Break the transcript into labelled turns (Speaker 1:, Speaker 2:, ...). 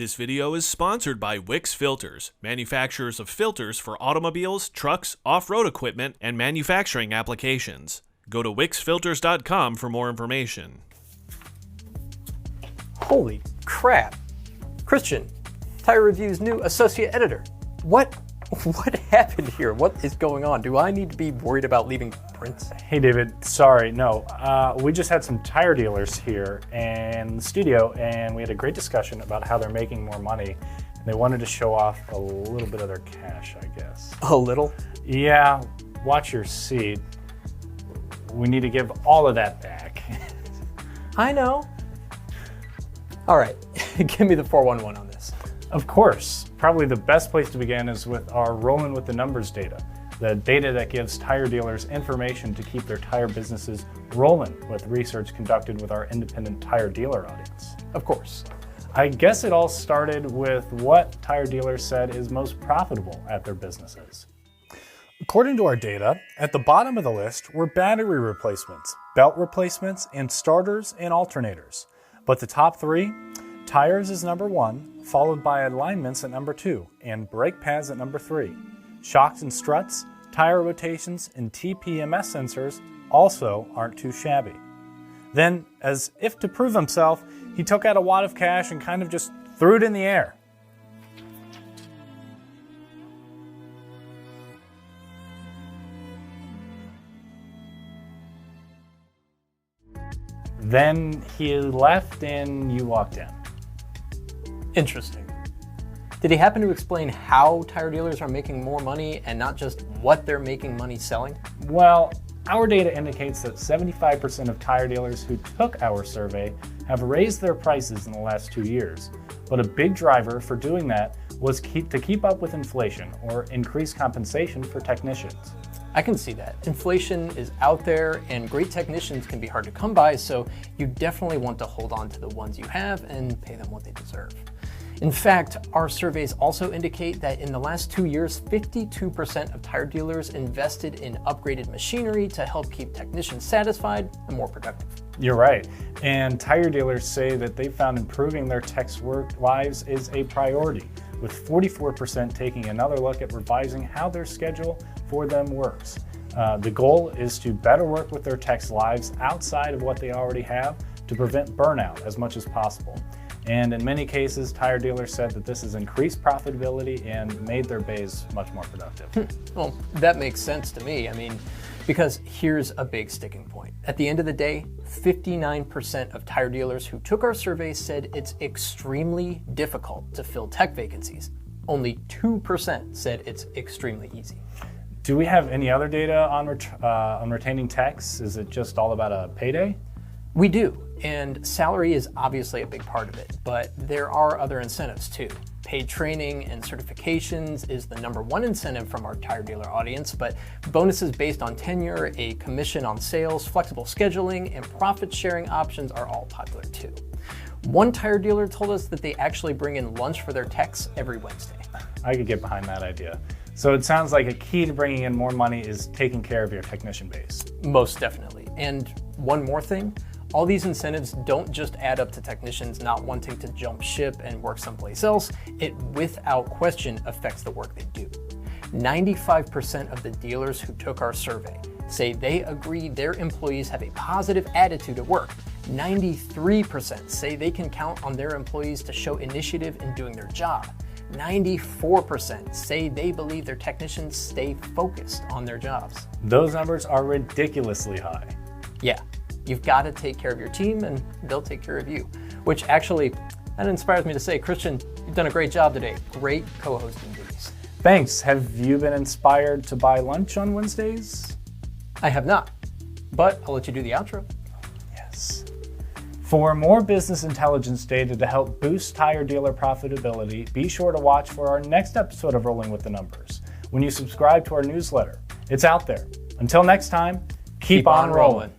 Speaker 1: This video is sponsored by Wix Filters, manufacturers of filters for automobiles, trucks, off-road equipment, and manufacturing applications. Go to wixfilters.com for more information.
Speaker 2: Holy crap. Christian, Tire Review's new associate editor. What happened here? What is going on? Do I need to be worried about leaving prints?
Speaker 3: Hey David, sorry, no. We just had some tire dealers here in the studio and we had a great discussion about how they're making more money. And they wanted to show off a little bit of their cash, I guess.
Speaker 2: A little?
Speaker 3: Yeah, watch your seat. We need to give all of that back.
Speaker 2: I know. All right, give me the 411 on this.
Speaker 3: Of course. Probably the best place to begin is with our rolling with the numbers data. The data that gives tire dealers information to keep their tire businesses rolling with research conducted with our independent tire dealer audience.
Speaker 2: Of course.
Speaker 3: I guess it all started with what tire dealers said is most profitable at their businesses. According to our data, at the bottom of the list were battery replacements, belt replacements, and starters and alternators. But the top three, tires is number 1, followed by alignments at number 2, and brake pads at number 3. Shocks and struts, tire rotations, and TPMS sensors also aren't too shabby. Then, as if to prove himself, he took out a wad of cash and kind of just threw it in the air. Then he left and you walked in.
Speaker 2: Interesting. Did he happen to explain how tire dealers are making more money and not just what they're making money selling?
Speaker 3: Well, our data indicates that 75% of tire dealers who took our survey have raised their prices in the last 2 years. But a big driver for doing that was to keep up with inflation or increase compensation for technicians.
Speaker 2: I can see that. Inflation is out there and great technicians can be hard to come by, so you definitely want to hold on to the ones you have and pay them what they deserve. In fact, our surveys also indicate that in the last 2 years, 52% of tire dealers invested in upgraded machinery to help keep technicians satisfied and more productive.
Speaker 3: You're right. And tire dealers say that they found improving their techs' work lives is a priority, with 44% taking another look at revising how their schedule for them works. The goal is to better work with their techs' lives outside of what they already have to prevent burnout as much as possible. And in many cases, tire dealers said that this has increased profitability and made their bays much more productive.
Speaker 2: Well, that makes sense to me. Because here's a big sticking point. At the end of the day, 59% of tire dealers who took our survey said it's extremely difficult to fill tech vacancies. Only 2% said it's extremely easy.
Speaker 3: Do we have any other data on retaining techs? Is it just all about a payday?
Speaker 2: We do, and salary is obviously a big part of it, but there are other incentives too. Paid training and certifications is the #1 incentive from our tire dealer audience, but bonuses based on tenure, a commission on sales, flexible scheduling, and profit sharing options are all popular too. One tire dealer told us that they actually bring in lunch for their techs every Wednesday.
Speaker 3: I could get behind that idea. So it sounds like a key to bringing in more money is taking care of your technician base.
Speaker 2: Most definitely. And one more thing, all these incentives don't just add up to technicians not wanting to jump ship and work someplace else. It, without question, affects the work they do. 95% of the dealers who took our survey say they agree their employees have a positive attitude at work. 93% say they can count on their employees to show initiative in doing their job. 94% say they believe their technicians stay focused on their jobs.
Speaker 3: Those numbers are ridiculously high.
Speaker 2: Yeah. You've got to take care of your team and they'll take care of you. Which actually, that inspires me to say, Christian, you've done a great job today. Great co-hosting duties.
Speaker 3: Thanks. Have you been inspired to buy lunch on Wednesdays?
Speaker 2: I have not, but I'll let you do the outro.
Speaker 3: Yes. For more business intelligence data to help boost tire dealer profitability, be sure to watch for our next episode of Rolling with the Numbers when you subscribe to our newsletter. It's out there. Until next time, keep on rolling.